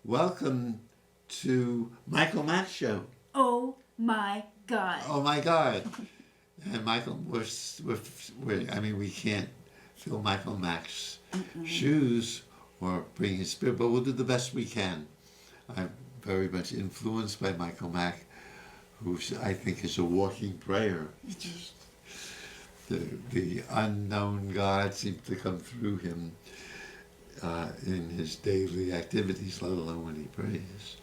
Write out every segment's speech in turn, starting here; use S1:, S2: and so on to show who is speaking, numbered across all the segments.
S1: Welcome to Michael Mack's show.
S2: Oh my God.
S1: Oh my God. And Michael, we can't fill Michael Mack's shoes or bring his spirit, but we'll do the best we can. I'm very much influenced by Michael Mack, who I think is a walking prayer. Just the unknown God seems to come through him in his daily activities, let alone when he prays.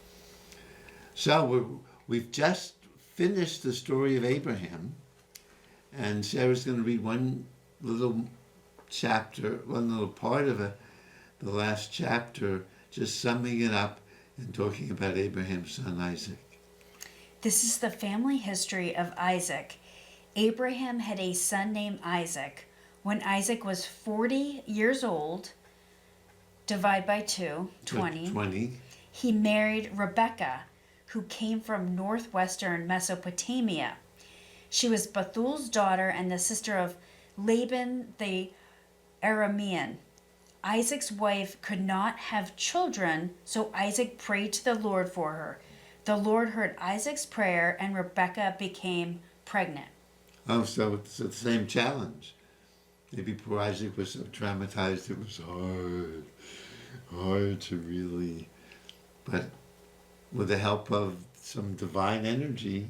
S1: So we've just finished the story of Abraham, and Sarah's going to read one little chapter, one little part of the last chapter, just summing it up and talking about Abraham's son Isaac.
S2: This is the family history of Isaac. Abraham had a son named Isaac. When Isaac was 40 years old, divide by 2, 20. He married Rebekah, who came from northwestern Mesopotamia. She was Bethuel's daughter and the sister of Laban the Aramean. Isaac's wife could not have children, so Isaac prayed to the Lord for her. The Lord heard Isaac's prayer, and Rebekah became pregnant.
S1: Oh, so it's the same challenge. Maybe poor Isaac was so traumatized it was hard to really, but with the help of some divine energy,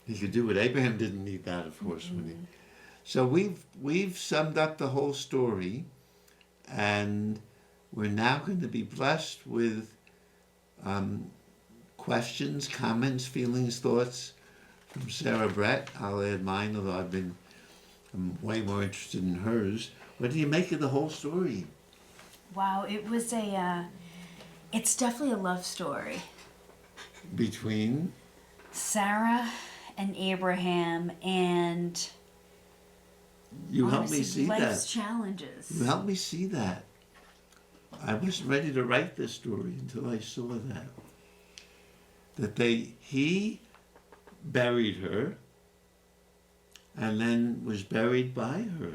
S1: he could do it. Abraham didn't need that, of course. So we've summed up the whole story, and we're now going to be blessed with questions, comments, feelings, thoughts from Sarah Brett. I'll add mine, although I'm way more interested in hers. What do you make of the whole story?
S2: Wow, it's definitely a love story.
S1: Between?
S2: Sarah and Abraham, and
S1: you helped me see
S2: life's
S1: that.
S2: challenges.
S1: You helped me see that. I wasn't ready to write this story until I saw that. He buried her and then was buried by her.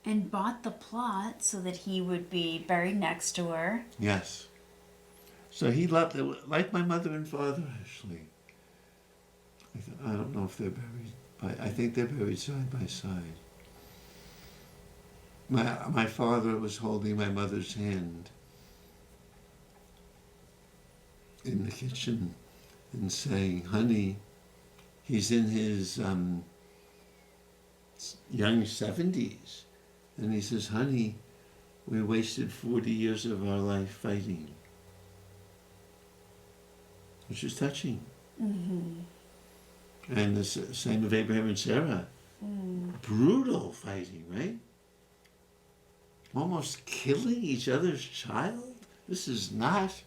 S2: And bought the plot so that he would be buried next to her.
S1: Yes. So he loved it, like my mother and father, actually. I don't know if they're buried, I think they're buried side by side. My father was holding my mother's hand in the kitchen and saying, honey, he's in his young 70s. And he says, honey, we wasted 40 years of our life fighting. Which is touching. And the same of Abraham and Sarah. Brutal fighting, right? Almost killing each other's child. This is not,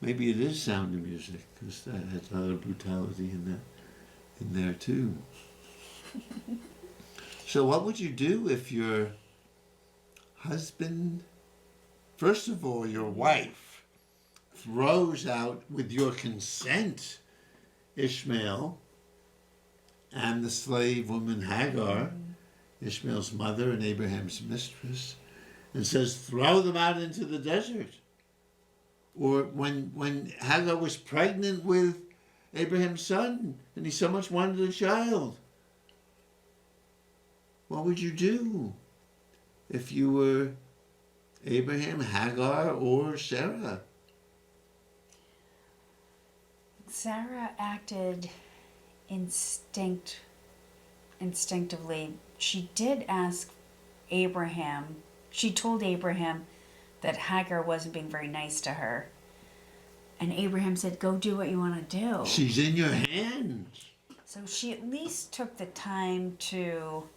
S1: maybe it is Sound of Music, because that has a lot of brutality in there too. So what would you do if your husband, first of all, your wife, throws out, with your consent, Ishmael and the slave woman Hagar, Ishmael's mother and Abraham's mistress, and says, throw them out into the desert? Or when Hagar was pregnant with Abraham's son, and he so much wanted a child, what would you do if you were Abraham, Hagar, or Sarah?
S2: Sarah acted instinctively. She did ask Abraham, she told Abraham that Hagar wasn't being very nice to her. And Abraham said, go do what you want to do.
S1: She's in your hands.
S2: So she at least took the time to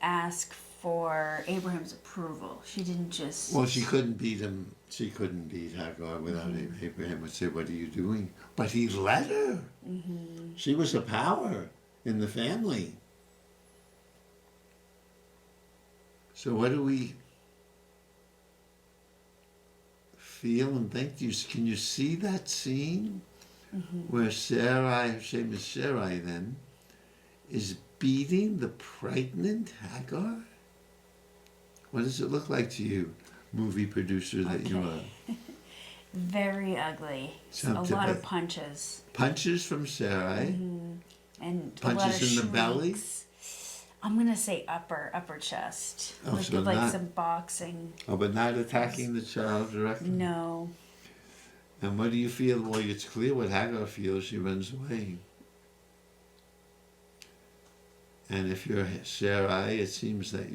S2: ask for Abraham's approval. She didn't just...
S1: Well, she couldn't beat him. She couldn't beat Hagar without Abraham would say, what are you doing? But he let her. She was a power in the family. So what do we feel and think? Can you see that scene where Sarai, her name is Sarai then, is beating the pregnant Hagar? What does it look like to you, movie producer that you are?
S2: Okay. Very ugly.
S1: Some
S2: A lot of punches.
S1: Punches from Sarai.
S2: And
S1: Punches
S2: a lot of
S1: in the belly?
S2: shrieks. I'm gonna say upper chest.
S1: Oh, so
S2: like
S1: not-
S2: some boxing.
S1: Oh, but not attacking the child directly?
S2: No.
S1: And what do you feel? Well, it's clear what Hagar feels. She runs away. And if you're Sarai, it seems that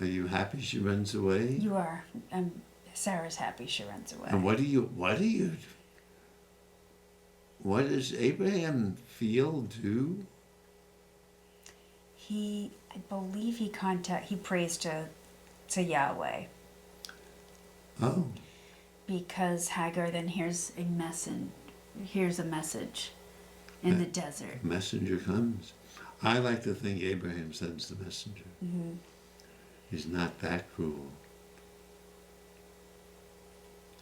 S1: are you happy she runs away?
S2: You are. Sarah's happy she runs away.
S1: And what does Abraham feel, do?
S2: I believe he prays to Yahweh.
S1: Oh,
S2: Because Hagar then hears a message in the desert.
S1: the messenger comes. I like to think Abraham sends the messenger.
S2: Mm-hmm.
S1: He's not that cruel.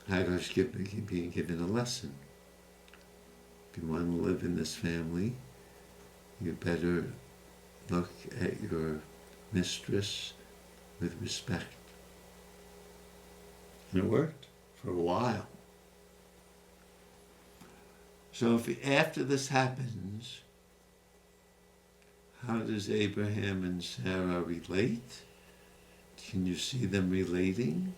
S1: Hagar's being given a lesson. If you want to live in this family, you better look at your mistress with respect. And it worked for a while. So after this happens, how does Abraham and Sarah relate? Can you see them relating?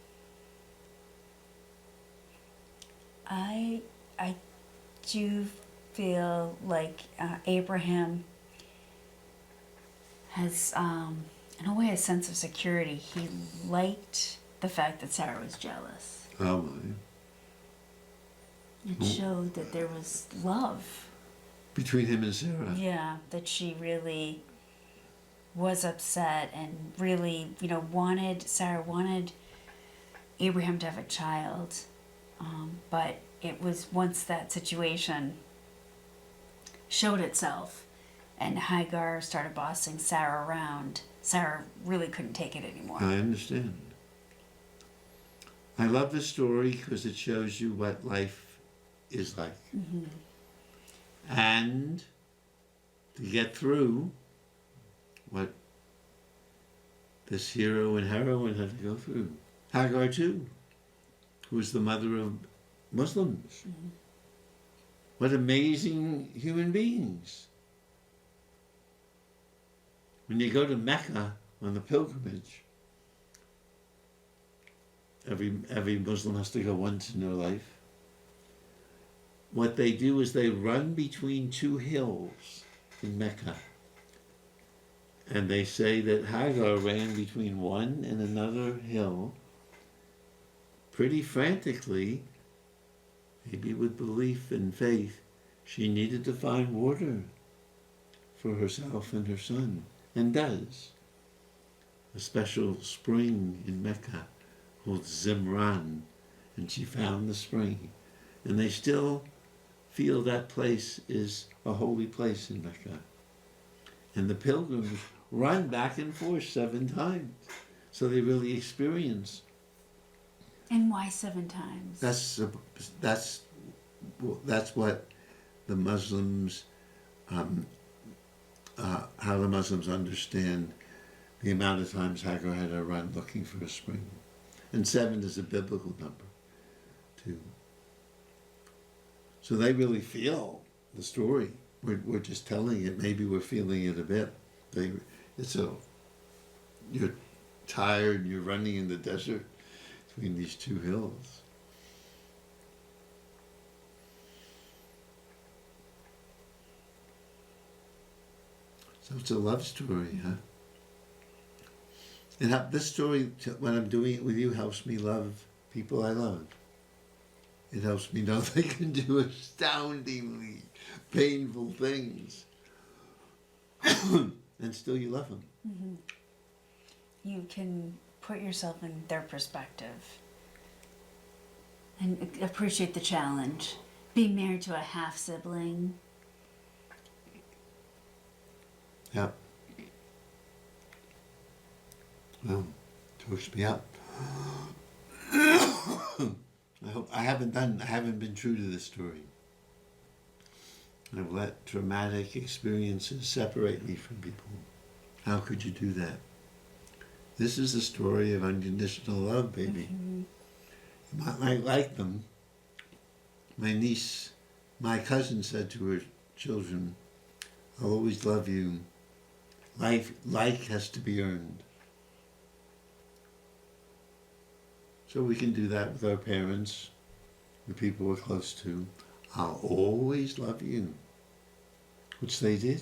S2: I do feel like Abraham has, in a way, a sense of security. He liked the fact that Sarah was jealous.
S1: Oh my.
S2: It showed that there was love.
S1: Between him and Sarah?
S2: Yeah, that she really was upset and really, Sarah wanted Abraham to have a child. But it was once that situation showed itself and Hagar started bossing Sarah around, Sarah really couldn't take it anymore.
S1: I understand. I love the story because it shows you what life is like.
S2: Mm-hmm.
S1: And to get through what this hero and heroine had to go through. Hagar too, who was the mother of Muslims.
S2: Mm-hmm.
S1: What amazing human beings. When you go to Mecca on the pilgrimage, every Muslim has to go once in their life. What they do is they run between two hills in Mecca. And they say that Hagar ran between one and another hill pretty frantically, maybe with belief and faith. She needed to find water for herself and her son, and does. A special spring in Mecca called Zimran, and she found the spring. And they still feel that place is a holy place in Mecca. And the pilgrims run back and forth 7 times. So they really experience.
S2: And why 7 times?
S1: That's what the Muslims, how the Muslims understand the amount of times Hagar had to run looking for a spring. And 7 is a biblical number, too. So they really feel the story. We're just telling it. Maybe we're feeling it a bit. You're tired. You're running in the desert between these 2 hills. So it's a love story, huh? And this story, when I'm doing it with you, helps me love people I love. It helps me know they can do astoundingly painful things. And still you love them.
S2: Mm-hmm. You can put yourself in their perspective and appreciate the challenge. Being married to a half-sibling.
S1: Yep. Well, chokes me up. I haven't been true to this story. I've let traumatic experiences separate me from people. How could you do that? This is a story of unconditional love, baby.
S2: Mm-hmm.
S1: You might not like them. My cousin said to her children, I'll always love you. Like has to be earned. So we can do that with our parents, the people we're close to. I'll always love you, which they did.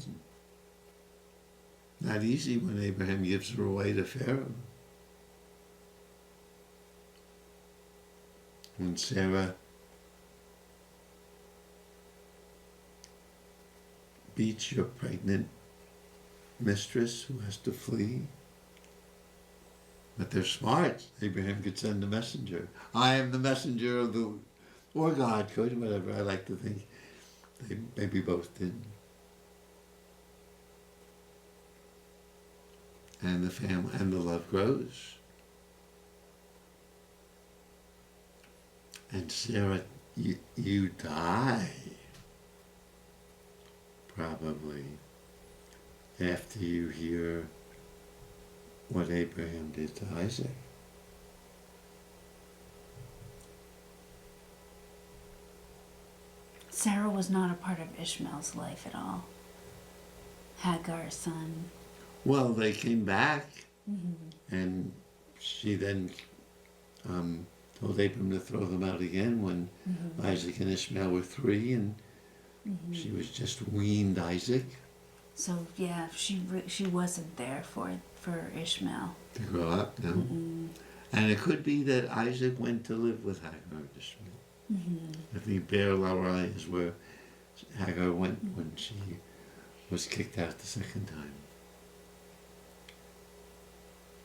S1: Not easy when Abraham gives her away to Pharaoh. When Sarah beats your pregnant mistress who has to flee. But they're smart. Abraham could send a messenger. I am the messenger of the, or God could, whatever. I like to think they maybe both did. And the family and the love grows. And Sarah, you die, probably, after you hear what Abraham did to Isaac.
S2: Sarah was not a part of Ishmael's life at all. Hagar's son.
S1: Well, they came back, and she then told Abraham to throw them out again when Isaac and Ishmael were 3, and she was just weaned Isaac.
S2: So yeah, she wasn't there for Ishmael
S1: To grow up, no. And it could be that Isaac went to live with Hagar and Ishmael. I think Bear Larai is where Hagar went when she was kicked out the second time.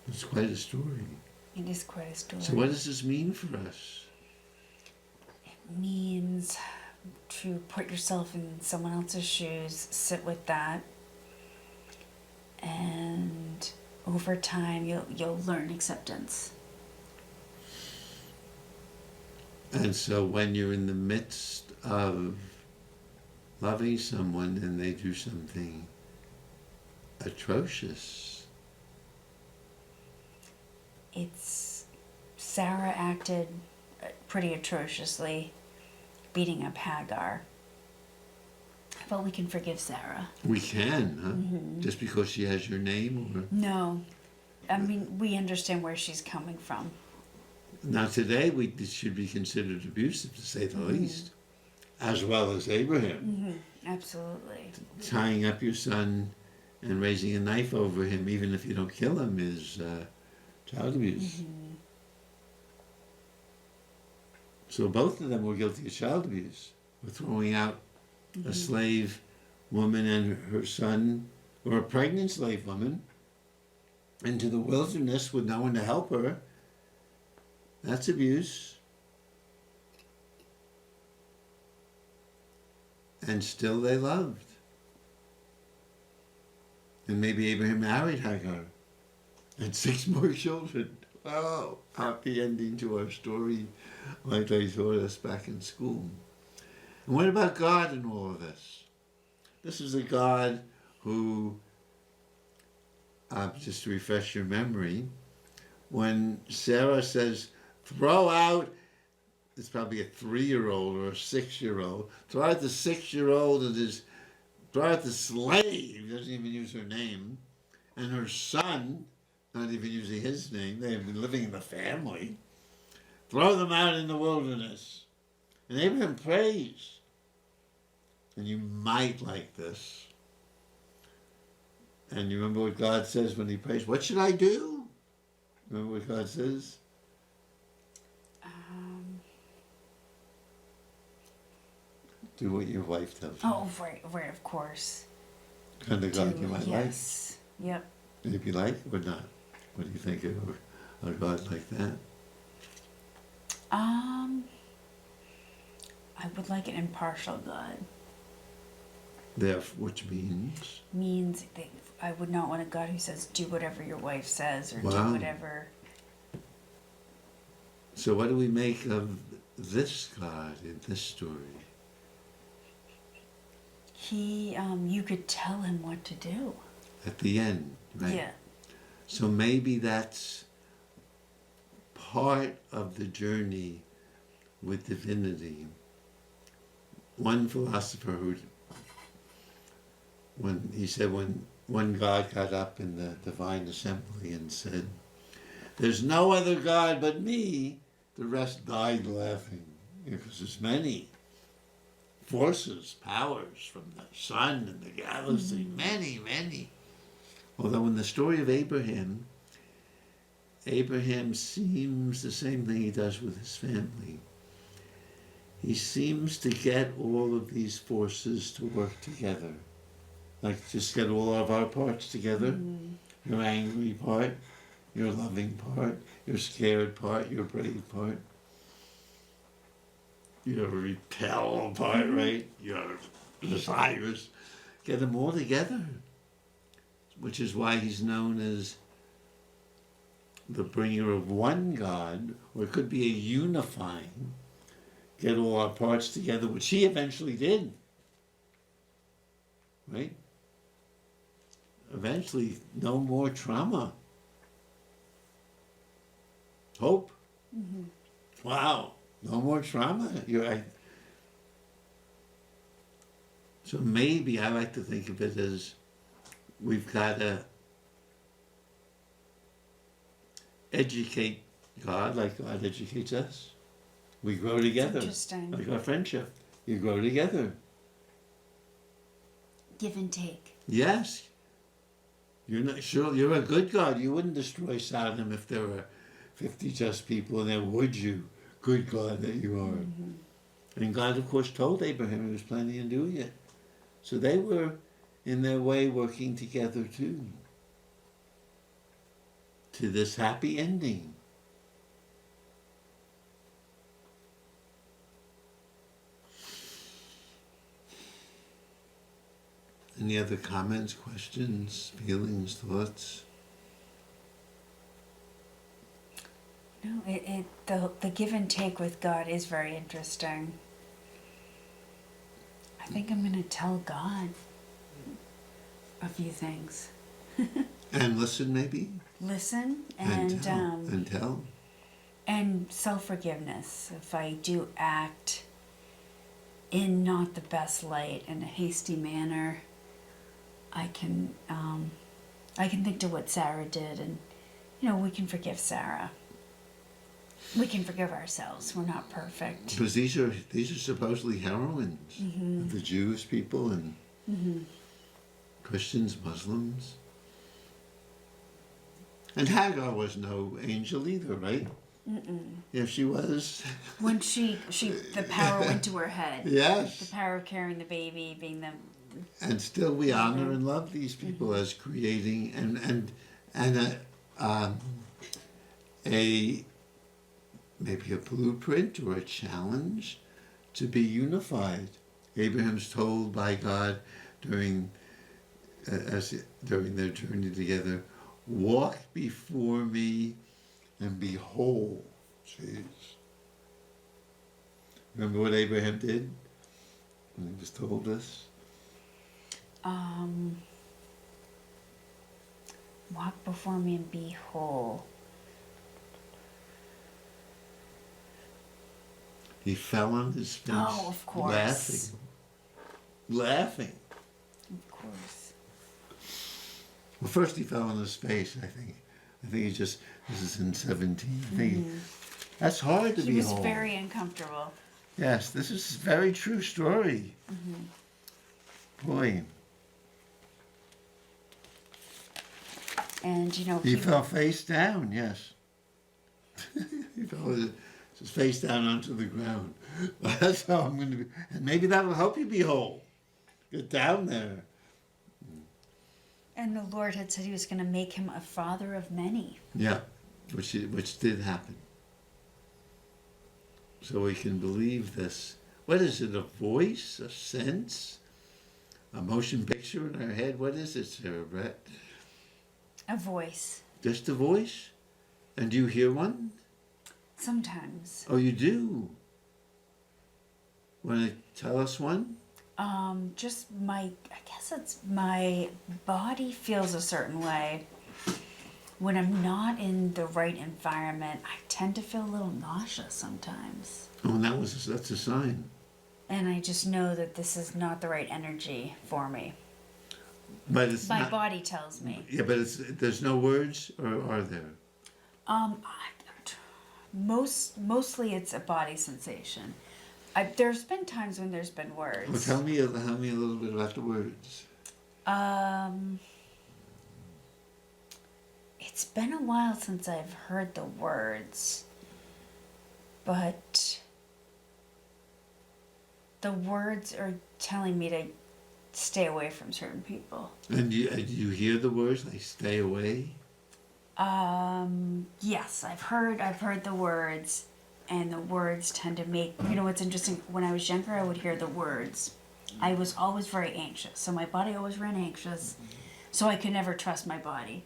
S1: It's quite a story.
S2: It is quite a story.
S1: So what does this mean for us?
S2: It means to put yourself in someone else's shoes, sit with that, and over time you'll learn acceptance.
S1: And so when you're in the midst of loving someone and they do something atrocious,
S2: Sarah acted pretty atrociously, beating up Hagar. But we can forgive Sarah.
S1: we can, huh? Just because she has your name? Or
S2: No. I mean, we understand where she's coming from.
S1: now today it should be considered abusive, to say the least, as well as Abraham.
S2: Absolutely.
S1: Tying up your son and raising a knife over him, even if you don't kill him, is child abuse. So both of them were guilty of child abuse. We're throwing out a slave woman and her son, or a pregnant slave woman, into the wilderness with no one to help her. That's abuse. And still they loved. And maybe Abraham married Hagar and 6 more children. Oh, happy ending to our story, like they taught us back in school. And what about God in all of this? This is a God who, just to refresh your memory, when Sarah says, throw out, it's probably a 3-year-old or a 6-year-old, throw out the 6-year-old and throw out the slave, doesn't even use her name, and her son, not even using his name, they have been living in the family, throw them out in the wilderness. And Abraham prays. And you might like this. And you remember what God says when he prays, what should I do? Remember what God says? Do what your wife tells you.
S2: Oh, right, of course.
S1: Kind of God you might like.
S2: Yes. Yep.
S1: Maybe like or not. What do you think of a God like that?
S2: I would like an impartial God.
S1: Therefore, which means
S2: That I would not want a God who says, do whatever your wife says, or
S1: Wow.
S2: do whatever.
S1: So what do we make of this God in this story?
S2: You could tell him what to do.
S1: At the end, right?
S2: Yeah.
S1: So maybe that's part of the journey with divinity. One philosopher when one God got up in the divine assembly and said, "There's no other God but me," the rest died laughing, because there's many forces, powers from the sun and the galaxy, many, many. Although in the story of Abraham seems the same thing he does with his family. He seems to get all of these forces to work together. Like just get all of our parts together. Your angry part, your loving part, your scared part, your brave part. Your repel part, right? Your desires. Get them all together. Which is why he's known as the bringer of one God, or it could be a unifying. Get all our parts together, which he eventually did. Right? Eventually, no more trauma. Hope. Wow. No more trauma. You're right. So maybe I like to think of it as we've got to educate God like God educates us. We grow together.
S2: Interesting.
S1: Like our friendship. You grow together.
S2: Give and take.
S1: Yes. You're not sure. You're a good God. You wouldn't destroy Sodom if there were 50 just people in there, would you? Good God that you are. And God, of course, told Abraham he was planning on doing it. So they were, in their way, working together too. To this happy ending. Any other comments, questions, feelings, thoughts?
S2: No, the give and take with God is very interesting. I think I'm going to tell God a few things.
S1: And listen, maybe?
S2: Listen
S1: And tell.
S2: and self-forgiveness. If I do act in not the best light, in a hasty manner, I can think to what Sarah did, and we can forgive Sarah. We can forgive ourselves. We're not perfect.
S1: Because these are supposedly heroines. The Jewish people and Christians, Muslims. And Hagar was no angel either, right? If she was.
S2: When the power went to her head.
S1: Yes.
S2: The power of carrying the baby, being the.
S1: And still we honor and love these people as creating maybe a blueprint or a challenge to be unified. Abraham's told by God during their journey together, walk before me and be whole. Jeez. Remember what Abraham did when he was told this?
S2: Walk before me and be whole.
S1: He fell on his face.
S2: Oh, of course.
S1: Laughing.
S2: Of course.
S1: Well, first he fell on his face, I think. This is in 17. That's hard to be whole.
S2: He was very uncomfortable.
S1: Yes, this is a very true story. Boy.
S2: And,
S1: he fell face down, yes. He fell with his face down onto the ground. That's how I'm going to be. And maybe that will help you be whole. Get down there.
S2: And the Lord had said he was going to make him a father of many.
S1: Yeah, which did happen. So we can believe this. What is it, a voice, a sense, a motion picture in our head? What is it, Sarah Brett?
S2: A voice.
S1: Just a voice? And do you hear one?
S2: Sometimes.
S1: Oh, you do? Want to tell us one?
S2: I guess it's my body feels a certain way when I'm not in the right environment, I tend to feel a little nauseous sometimes.
S1: Oh, and that's a sign.
S2: And I just know that this is not the right energy for me.
S1: But it's
S2: My
S1: not.
S2: body tells me.
S1: Yeah, but there's no words, or are there?
S2: Mostly it's a body sensation. There's been times when there's been words.
S1: Well, tell me a little bit about the words.
S2: It's been a while since I've heard the words, but the words are telling me to stay away from certain people.
S1: And do you hear the words like "stay away"?
S2: Yes, I've heard the words, and the words tend to make, you know what's interesting, when I was younger I would hear the words. I was always very anxious, so my body always ran anxious, so I could never trust my body.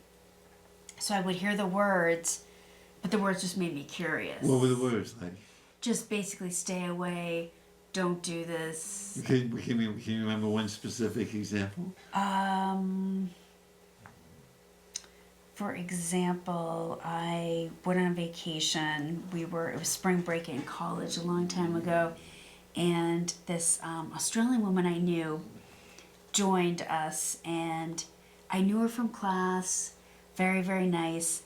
S2: So I would hear the words, but the words just made me curious.
S1: What were the words like?
S2: Just basically stay away, don't do this.
S1: Can you remember one specific example?
S2: For example, I went on vacation. It was spring break in college a long time ago, and this Australian woman I knew joined us, and I knew her from class, very, very nice,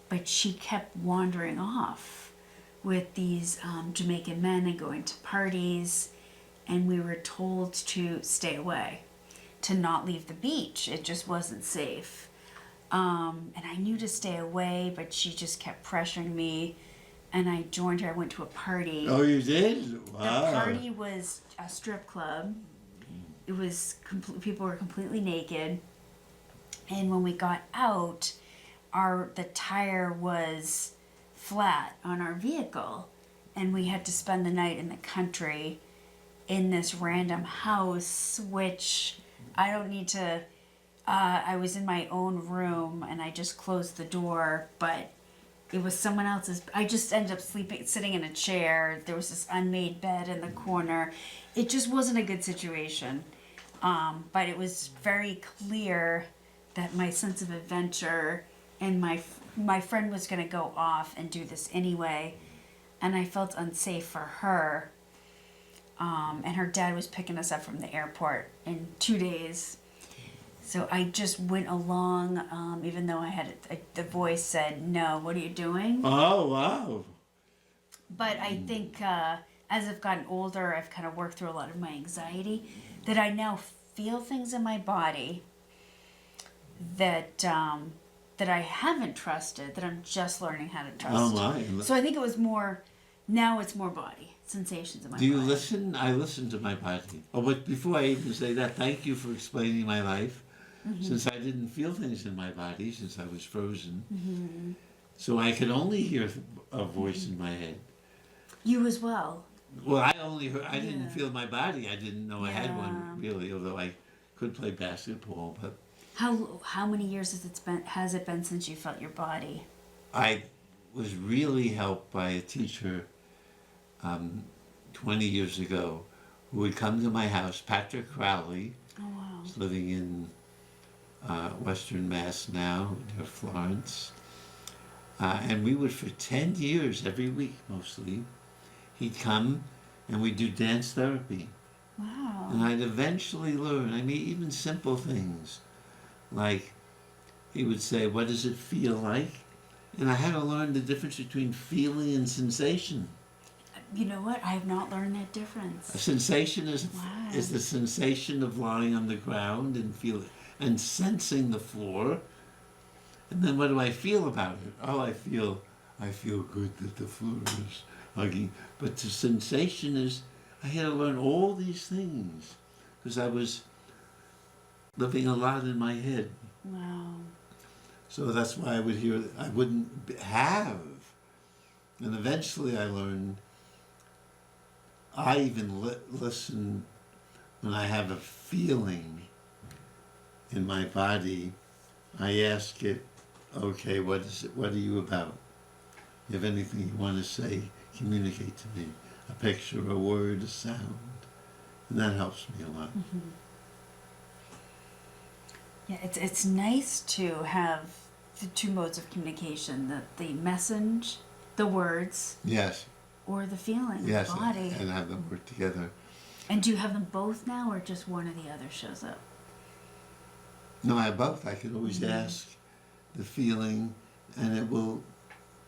S2: but she kept wandering off with these Jamaican men and going to parties, and we were told to stay away, to not leave the beach. It just wasn't safe. And I knew to stay away, but she just kept pressuring me, and I joined her. I went to a party.
S1: Oh, you did? Wow.
S2: The party was a strip club. It was people were completely naked, and when we got out, the tire was flat on our vehicle, and we had to spend the night in the country in this random house, which I don't need to. I was in my own room, and I just closed the door, but it was someone else's. I just ended up sitting in a chair. There was this unmade bed in the corner. It just wasn't a good situation. But it was very clear that my sense of adventure and my friend was going to go off and do this anyway, and I felt unsafe for her. And her dad was picking us up from the airport in 2 days. So I just went along, even though the voice said, "No, what are you doing?"
S1: Oh, wow.
S2: But I think as I've gotten older, I've kind of worked through a lot of my anxiety, that I now feel things in my body that I haven't trusted, that I'm just learning how to trust.
S1: Oh, my.
S2: So I think it was more, now it's more body, sensations in my
S1: Do
S2: body.
S1: you listen? I listen to my body. Oh, but before I even say that, thank you for explaining my life. Mm-hmm. Since I didn't feel things in my body, since I was frozen, mm-hmm. So I could only hear a voice in my head.
S2: You as well.
S1: Well, I only heard. I didn't feel my body. I didn't know I had one really, although I could play basketball. But
S2: how many years has it been since you felt your body?
S1: I was really helped by a teacher 20 years ago who would come to my house, Patrick Crowley.
S2: Oh, wow.
S1: He's living in Western Mass now, near Florence. And we would, for 10 years, every week mostly, he'd come and we'd do dance therapy.
S2: Wow.
S1: And I'd eventually learn, even simple things, like he would say, "What does it feel like?" And I had to learn the difference between feeling and sensation.
S2: You know what? I have not learned that difference.
S1: A sensation is the sensation of lying on the ground and sensing the floor. And then what do I feel about it? Oh, I feel good that the floor is hugging. But the sensation is, I had to learn all these things because I was living a lot in my head.
S2: Wow.
S1: So that's why I wouldn't have. And eventually I learned, I even listen when I have a feeling in my body. I ask it, "Okay, what is it? What are you about? You have anything you want to say? Communicate to me. A picture, a word, a sound." And that helps me a lot.
S2: Mm-hmm. Yeah, it's nice to have the two modes of communication, the message, the words,
S1: Yes,
S2: or the feeling,
S1: yes,
S2: the body.
S1: and have them work together.
S2: And do you have them both now, or just one or the other shows up?
S1: No, I have both. I can always ask the feeling, and it will,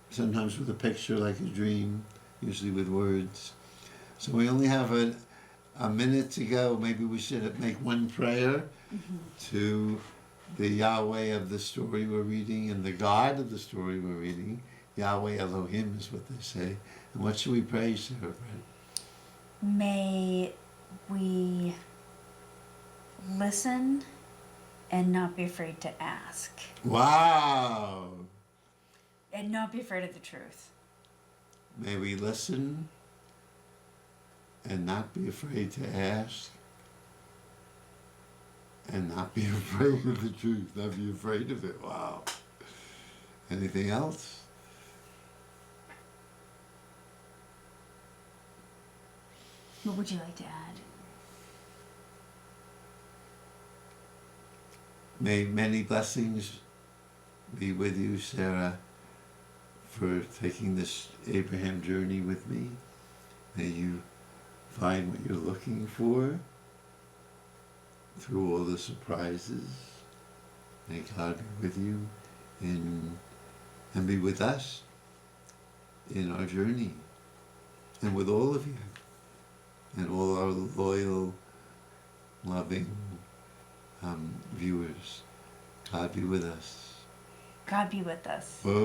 S1: sometimes with a picture like a dream, usually with words. So we only have a minute to go. Maybe we should make one prayer to the Yahweh of the story we're reading and the God of the story we're reading. Yahweh Elohim is what they say. And what should we pray, Sarah Brett?
S2: May we listen and not be afraid to ask.
S1: Wow!
S2: And not be afraid of the truth.
S1: May we listen and not be afraid to ask, and not be afraid of the truth, not be afraid of it. Wow. Anything else?
S2: What would you like to add?
S1: May many blessings be with you, Sarah, for taking this Abraham journey with me. May you find what you're looking for through all the surprises. May God be with you and be with us in our journey, and with all of you, and all our loyal, loving viewers. God be with us.
S2: God be with us.